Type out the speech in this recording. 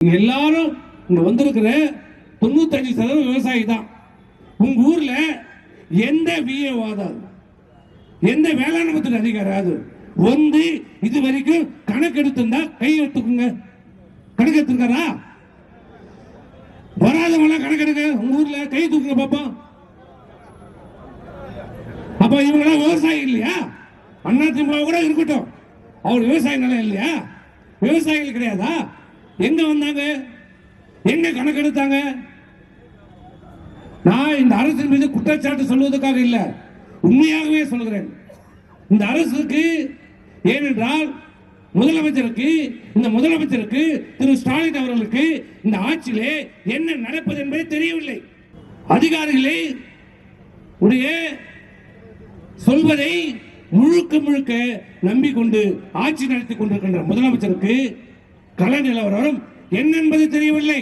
எல்லாரும் இங்க வந்திருக்கிற 95% விவசாயி தான். உங்க ஊர்ல எந்த விஏவாதாது எந்த வேளாண் அதிகாரி வந்து இது வரைக்கும் கணக்கு எடுத்திருந்தா கை எடுத்துக்குங்க. கணக்கு எடுத்திருக்காரா? வராதவங்க கணக்கு எடுக்க உங்க ஊர்ல கை தூக்குங்க பாப்போம். அப்ப இவங்க விவசாயி இல்லையா? அண்ணா திமுக கூட இருக்கட்டும், அவர் விவசாய நிலம் இல்லையா? விவசாயிகள் கிடையாதா? எங்க வந்தாங்க? எங்க கணக்கு எடுத்தாங்க? நான் இந்த அரசின் மீது குற்றச்சாட்டு சொல்வதற்காக இல்ல, உண்மையாகவே சொல்கிறேன். இந்த அரசுக்கு, ஏனென்றால் முதலமைச்சருக்கு, இந்த முதலமைச்சருக்கு திரு ஸ்டாலின் அவர்களுக்கு இந்த ஆட்சியிலே என்ன நடப்பது என்பதை தெரியவில்லை. அதிகாரிகளை உடைய சொல்வதை முழுக்க முழுக்க நம்பிக்கொண்டு ஆட்சி நடத்தி கொண்டிருக்கின்ற முதலமைச்சருக்கு கள நிலவரம் என்ன என்பது தெரியவில்லை.